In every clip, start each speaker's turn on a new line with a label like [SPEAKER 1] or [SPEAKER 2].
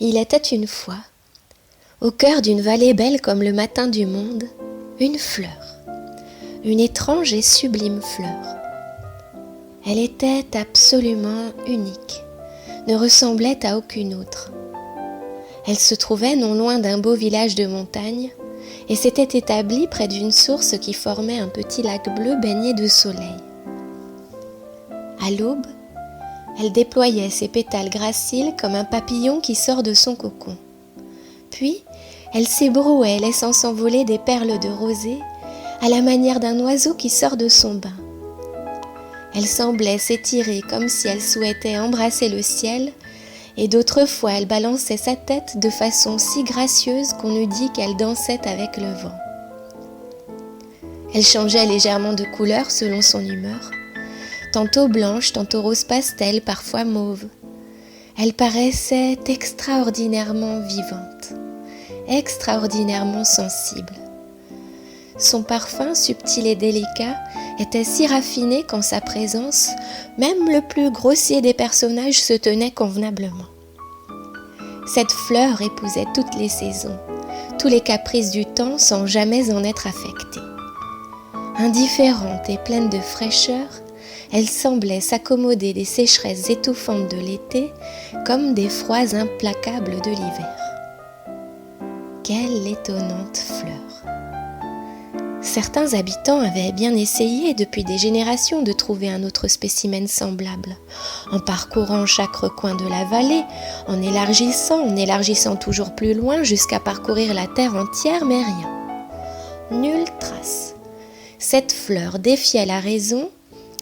[SPEAKER 1] Il était une fois, au cœur d'une vallée belle comme le matin du monde, une fleur, une étrange et sublime fleur. Elle était absolument unique, ne ressemblait à aucune autre. Elle se trouvait non loin d'un beau village de montagne et s'était établie près d'une source qui formait un petit lac bleu baigné de soleil. À l'aube, elle déployait ses pétales graciles comme un papillon qui sort de son cocon. Puis, elle s'ébrouait, laissant s'envoler des perles de rosée à la manière d'un oiseau qui sort de son bain. Elle semblait s'étirer comme si elle souhaitait embrasser le ciel, et d'autres fois elle balançait sa tête de façon si gracieuse qu'on eût dit qu'elle dansait avec le vent. Elle changeait légèrement de couleur selon son humeur, tantôt blanche, tantôt rose pastel, parfois mauve. Elle paraissait extraordinairement vivante, extraordinairement sensible. Son parfum subtil et délicat était si raffiné qu'en sa présence, même le plus grossier des personnages se tenait convenablement. Cette fleur épousait toutes les saisons, tous les caprices du temps sans jamais en être affectée. Indifférente et pleine de fraîcheur, elle semblait s'accommoder des sécheresses étouffantes de l'été comme des froids implacables de l'hiver. Quelle étonnante fleur! Certains habitants avaient bien essayé depuis des générations de trouver un autre spécimen semblable, en parcourant chaque recoin de la vallée, en élargissant toujours plus loin jusqu'à parcourir la terre entière, mais rien. Nulle trace. Cette fleur défiait la raison,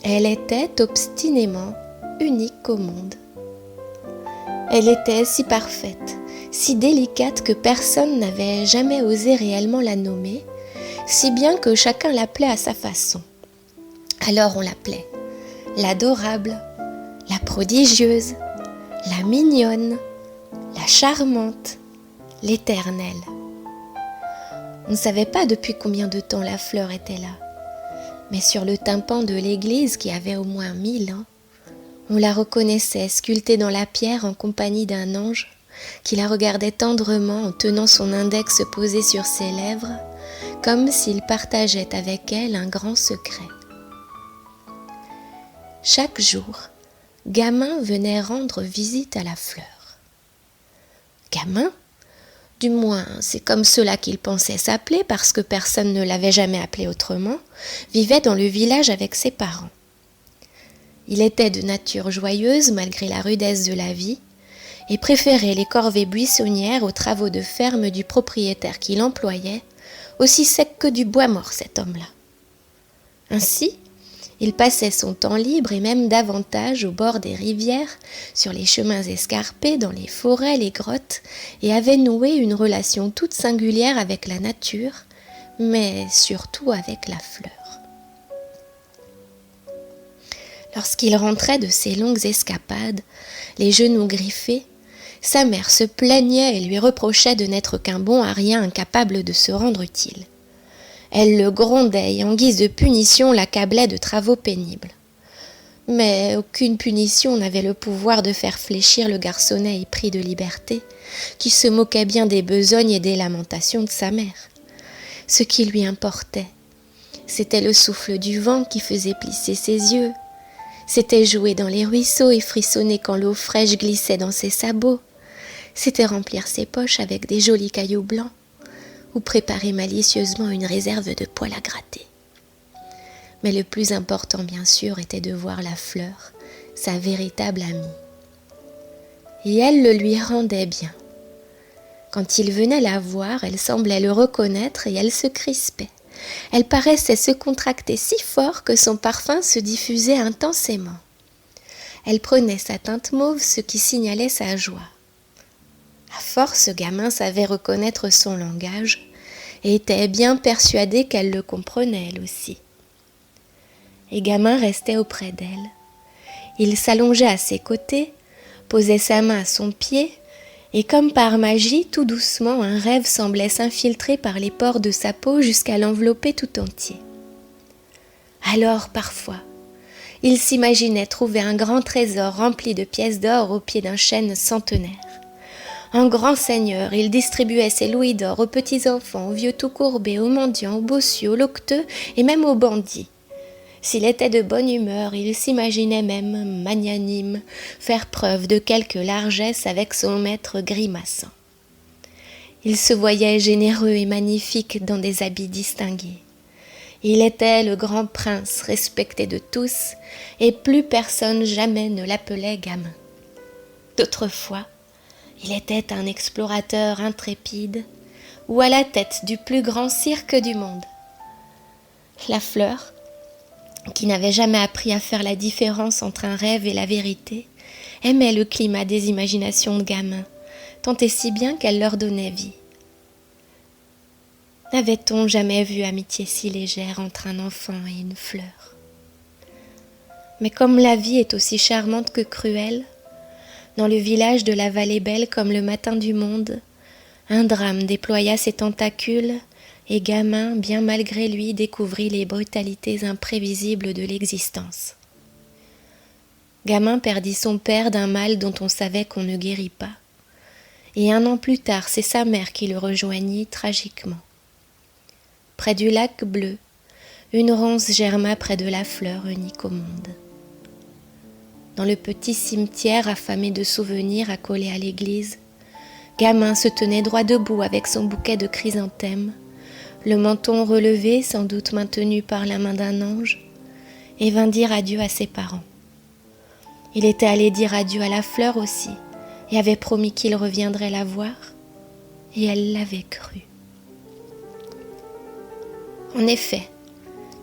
[SPEAKER 1] elle était obstinément unique au monde. Elle était si parfaite, si délicate que personne n'avait jamais osé réellement la nommer, si bien que chacun l'appelait à sa façon. Alors on l'appelait l'adorable, la prodigieuse, la mignonne, la charmante, l'éternelle. On ne savait pas depuis combien de temps la fleur était là, mais sur le tympan de l'église qui avait au moins 1000 ans, on la reconnaissait sculptée dans la pierre en compagnie d'un ange qui la regardait tendrement en tenant son index posé sur ses lèvres, comme s'il partageait avec elle un grand secret. Chaque jour, Gamin venait rendre visite à la fleur. Gamin, du moins c'est comme cela qu'il pensait s'appeler parce que personne ne l'avait jamais appelé autrement, vivait dans le village avec ses parents. Il était de nature joyeuse malgré la rudesse de la vie et préférait les corvées buissonnières aux travaux de ferme du propriétaire qui l'employait, aussi sec que du bois mort cet homme-là. Ainsi, il passait son temps libre et même davantage au bord des rivières, sur les chemins escarpés, dans les forêts, les grottes, et avait noué une relation toute singulière avec la nature, mais surtout avec la fleur. Lorsqu'il rentrait de ses longues escapades, les genoux griffés, sa mère se plaignait et lui reprochait de n'être qu'un bon à rien incapable de se rendre utile. Elle le grondait et en guise de punition l'accablait de travaux pénibles. Mais aucune punition n'avait le pouvoir de faire fléchir le garçonnet épris de liberté, qui se moquait bien des besognes et des lamentations de sa mère. Ce qui lui importait, c'était le souffle du vent qui faisait plisser ses yeux, c'était jouer dans les ruisseaux et frissonner quand l'eau fraîche glissait dans ses sabots, c'était remplir ses poches avec des jolis cailloux blancs, ou préparer malicieusement une réserve de poils à gratter. Mais le plus important, bien sûr, était de voir la fleur, sa véritable amie. Et elle le lui rendait bien. Quand il venait la voir, elle semblait le reconnaître et elle se crispait. Elle paraissait se contracter si fort que son parfum se diffusait intensément. Elle prenait sa teinte mauve, ce qui signalait sa joie. À force, Gamin savait reconnaître son langage et était bien persuadé qu'elle le comprenait elle aussi. Et Gamin restait auprès d'elle. Il s'allongeait à ses côtés, posait sa main à son pied, et comme par magie, tout doucement, un rêve semblait s'infiltrer par les pores de sa peau jusqu'à l'envelopper tout entier. Alors, parfois, il s'imaginait trouver un grand trésor rempli de pièces d'or au pied d'un chêne centenaire. Un grand seigneur, il distribuait ses louis d'or aux petits enfants, aux vieux tout courbés, aux mendiants, aux bossus, aux loqueteux et même aux bandits. S'il était de bonne humeur, il s'imaginait même magnanime, faire preuve de quelque largesse avec son maître grimaçant. Il se voyait généreux et magnifique dans des habits distingués. Il était le grand prince respecté de tous, et plus personne jamais ne l'appelait gamin. D'autres fois, il était un explorateur intrépide, ou à la tête du plus grand cirque du monde. La fleur, qui n'avait jamais appris à faire la différence entre un rêve et la vérité, aimait le climat des imaginations de gamins, tant et si bien qu'elle leur donnait vie. N'avait-on jamais vu amitié si légère entre un enfant et une fleur? Mais comme la vie est aussi charmante que cruelle, dans le village de la Vallée Belle comme le matin du monde, un drame déploya ses tentacules et Gamin, bien malgré lui, découvrit les brutalités imprévisibles de l'existence. Gamin perdit son père d'un mal dont on savait qu'on ne guérit pas, et 1 an plus tard, c'est sa mère qui le rejoignit tragiquement. Près du lac bleu, une ronce germa près de la fleur unique au monde. Dans le petit cimetière affamé de souvenirs accolé à l'église, Gamin se tenait droit debout avec son bouquet de chrysanthèmes, le menton relevé, sans doute maintenu par la main d'un ange, et vint dire adieu à ses parents. Il était allé dire adieu à la fleur aussi, et avait promis qu'il reviendrait la voir, et elle l'avait cru. En effet,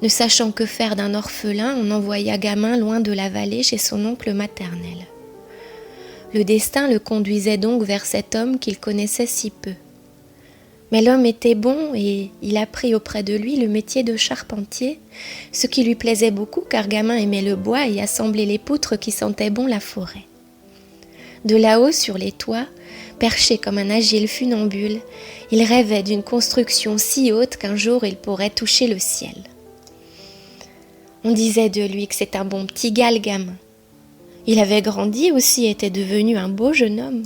[SPEAKER 1] ne sachant que faire d'un orphelin, on envoya Gamin loin de la vallée chez son oncle maternel. Le destin le conduisait donc vers cet homme qu'il connaissait si peu. Mais l'homme était bon et il apprit auprès de lui le métier de charpentier, ce qui lui plaisait beaucoup car Gamin aimait le bois et assembler les poutres qui sentaient bon la forêt. De là-haut, sur les toits, perché comme un agile funambule, il rêvait d'une construction si haute qu'un jour il pourrait toucher le ciel. On disait de lui que c'est un bon petit gars, le gamin. Il avait grandi aussi et était devenu un beau jeune homme.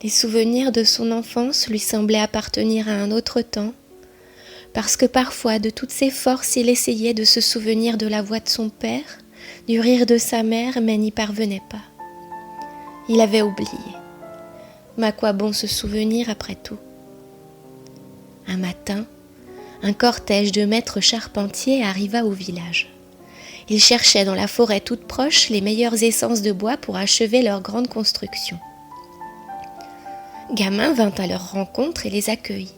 [SPEAKER 1] Les souvenirs de son enfance lui semblaient appartenir à un autre temps, parce que parfois, de toutes ses forces, il essayait de se souvenir de la voix de son père, du rire de sa mère, mais n'y parvenait pas. Il avait oublié. Mais à quoi bon se souvenir après tout? Un matin, un cortège de maîtres charpentiers arriva au village. Ils cherchaient dans la forêt toute proche les meilleures essences de bois pour achever leur grande construction. Gamin vint à leur rencontre et les accueillit.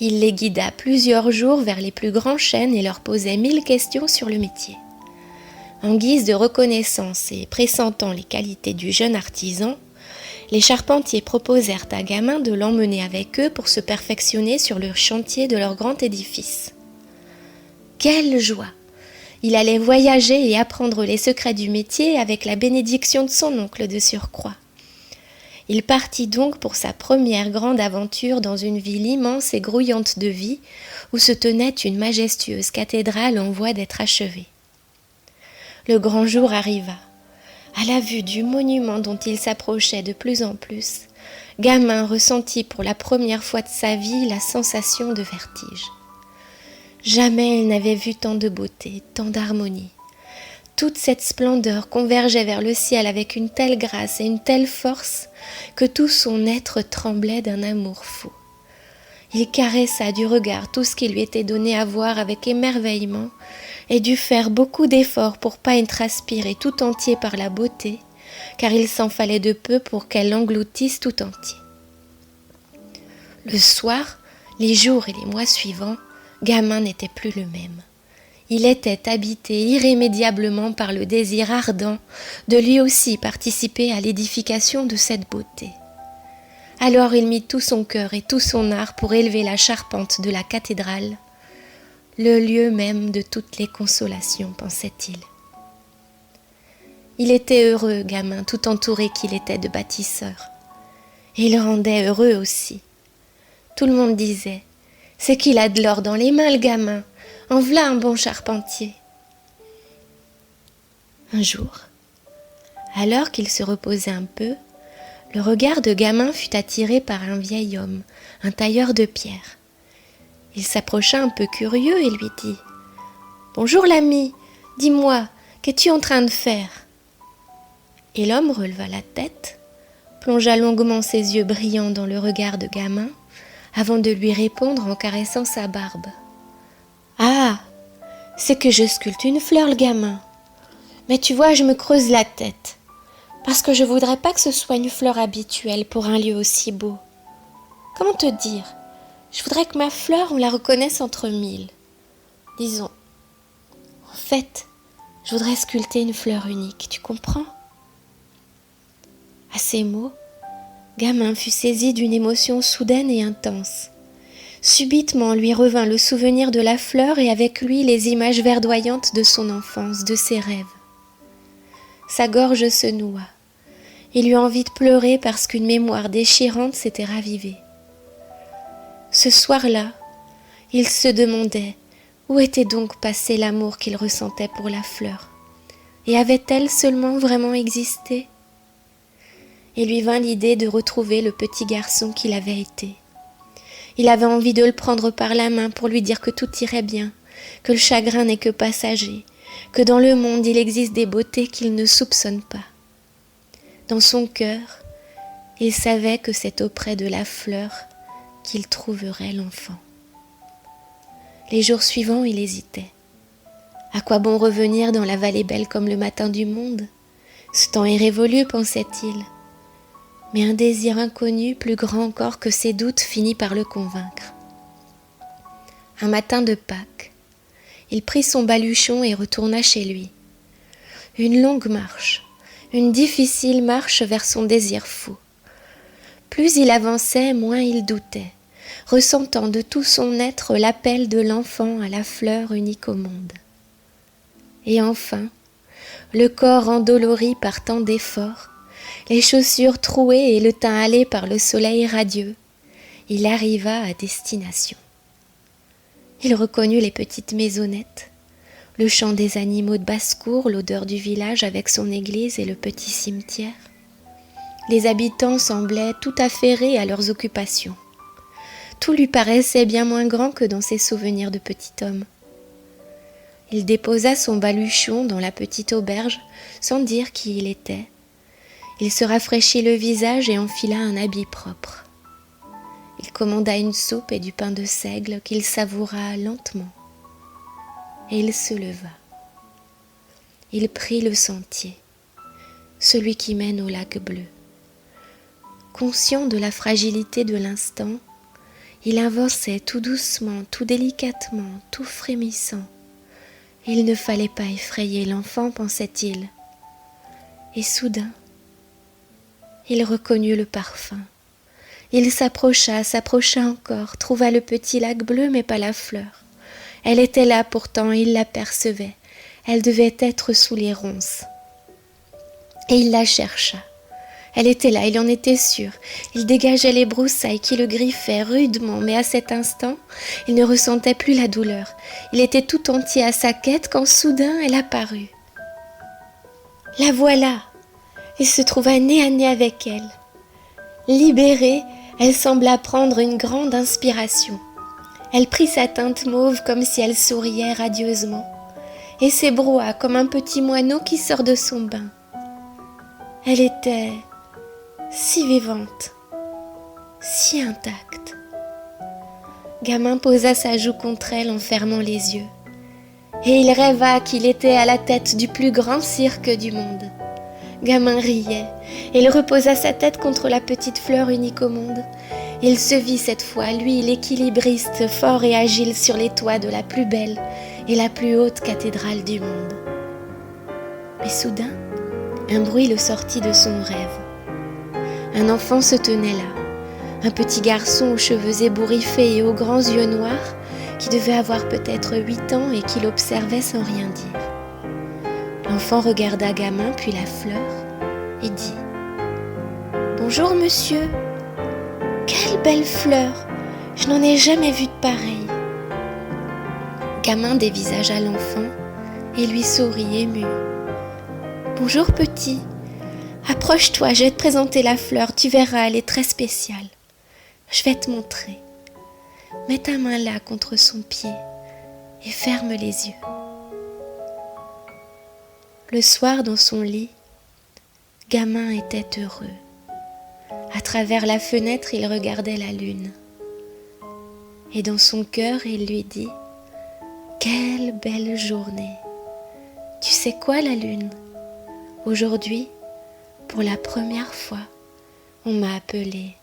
[SPEAKER 1] Il les guida plusieurs jours vers les plus grands chênes et leur posait 1000 questions sur le métier. En guise de reconnaissance et pressentant les qualités du jeune artisan, les charpentiers proposèrent à Gamin de l'emmener avec eux pour se perfectionner sur le chantier de leur grand édifice. Quelle joie! Il allait voyager et apprendre les secrets du métier avec la bénédiction de son oncle de surcroît. Il partit donc pour sa première grande aventure dans une ville immense et grouillante de vie où se tenait une majestueuse cathédrale en voie d'être achevée. Le grand jour arriva. À la vue du monument dont il s'approchait de plus en plus, Gamin ressentit pour la première fois de sa vie la sensation de vertige. Jamais il n'avait vu tant de beauté, tant d'harmonie. Toute cette splendeur convergeait vers le ciel avec une telle grâce et une telle force que tout son être tremblait d'un amour fou. Il caressa du regard tout ce qui lui était donné à voir avec émerveillement et dut faire beaucoup d'efforts pour pas être aspiré tout entier par la beauté, car il s'en fallait de peu pour qu'elle l'engloutisse tout entier. Le soir, les jours et les mois suivants, Gamin n'était plus le même. Il était habité irrémédiablement par le désir ardent de lui aussi participer à l'édification de cette beauté. Alors il mit tout son cœur et tout son art pour élever la charpente de la cathédrale, le lieu même de toutes les consolations, pensait-il. Il était heureux, Gamin, tout entouré qu'il était de bâtisseurs. Et il rendait heureux aussi. Tout le monde disait « C'est qu'il a de l'or dans les mains, le gamin. En v'là un bon charpentier. » Un jour, alors qu'il se reposait un peu, Le regard de Gamin fut attiré par un vieil homme, un tailleur de pierre. Il s'approcha un peu curieux et lui dit « Bonjour l'ami, dis-moi, qu'es-tu en train de faire ?» Et l'homme releva la tête, plongea longuement ses yeux brillants dans le regard de Gamin, avant de lui répondre en caressant sa barbe. « Ah, c'est que je sculpte une fleur, le Gamin. Mais tu vois, je me creuse la tête, parce que je voudrais pas que ce soit une fleur habituelle pour un lieu aussi beau. Comment te dire ? Je voudrais que ma fleur, on la reconnaisse entre mille. Disons, en fait, je voudrais sculpter une fleur unique, tu comprends ? » À ces mots, Gamin fut saisi d'une émotion soudaine et intense. Subitement lui revint le souvenir de la fleur et avec lui les images verdoyantes de son enfance, de ses rêves. Sa gorge se noua. Il eut envie de pleurer parce qu'une mémoire déchirante s'était ravivée. Ce soir-là, il se demandait où était donc passé l'amour qu'il ressentait pour la fleur, et avait-elle seulement vraiment existé ? Il lui vint l'idée de retrouver le petit garçon qu'il avait été. Il avait envie de le prendre par la main pour lui dire que tout irait bien, que le chagrin n'est que passager, que dans le monde il existe des beautés qu'il ne soupçonne pas. Dans son cœur, il savait que c'est auprès de la fleur qu'il trouverait l'enfant. Les jours suivants, il hésitait. À quoi bon revenir dans la vallée belle comme le matin du monde ? Ce temps est révolu, pensait-il. Mais un désir inconnu, plus grand encore que ses doutes, finit par le convaincre. Un matin de Pâques, il prit son baluchon et retourna chez lui. Une longue marche, une difficile marche vers son désir fou. Plus il avançait, moins il doutait, ressentant de tout son être l'appel de l'enfant à la fleur unique au monde. Et enfin, le corps endolori par tant d'efforts, les chaussures trouées et le teint hâlé par le soleil radieux, il arriva à destination. Il reconnut les petites maisonnettes, le chant des animaux de basse-cour, l'odeur du village avec son église et le petit cimetière. Les habitants semblaient tout affairés à leurs occupations. Tout lui paraissait bien moins grand que dans ses souvenirs de petit homme. Il déposa son baluchon dans la petite auberge sans dire qui il était. Il se rafraîchit le visage et enfila un habit propre. Il commanda une soupe et du pain de seigle qu'il savoura lentement. Et il se leva. Il prit le sentier, celui qui mène au lac bleu. Conscient de la fragilité de l'instant, il avançait tout doucement, tout délicatement, tout frémissant. Il ne fallait pas effrayer l'enfant, pensait-il. Et soudain, il reconnut le parfum. Il s'approcha encore, trouva le petit lac bleu, mais pas la fleur. Elle était là pourtant, il l'apercevait. Elle devait être sous les ronces. Et il la chercha. Elle était là, il en était sûr. Il dégageait les broussailles qui le griffaient rudement, mais à cet instant, il ne ressentait plus la douleur. Il était tout entier à sa quête quand soudain elle apparut. La voilà! Il se trouva nez à nez avec elle. Libérée, elle sembla prendre une grande inspiration. Elle prit sa teinte mauve comme si elle souriait radieusement, et s'ébroua comme un petit moineau qui sort de son bain. Elle était si vivante, si intacte. Gamin posa sa joue contre elle en fermant les yeux, et il rêva qu'il était à la tête du plus grand cirque du monde. Gamin riait, et il reposa sa tête contre la petite fleur unique au monde. Il se vit cette fois, lui, l'équilibriste, fort et agile sur les toits de la plus belle et la plus haute cathédrale du monde. Mais soudain, un bruit le sortit de son rêve. Un enfant se tenait là, un petit garçon aux cheveux ébouriffés et aux grands yeux noirs, qui devait avoir peut-être 8 ans et qui l'observait sans rien dire. L'enfant regarda Gamin puis la fleur et dit « Bonjour monsieur, quelle belle fleur, je n'en ai jamais vu de pareille. » Gamin dévisagea l'enfant et lui sourit ému. « Bonjour petit, Approche-toi, je vais te présenter la fleur, tu verras, elle est très spéciale. Je vais te montrer. Mets ta main là contre son pied et ferme les yeux. Le soir dans son lit, Gamin était heureux. À travers la fenêtre, il regardait la lune. Et dans son cœur, il lui dit « Quelle belle journée ! Tu sais quoi, la lune ? Aujourd'hui, pour la première fois, on m'a appelé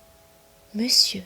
[SPEAKER 1] Monsieur. »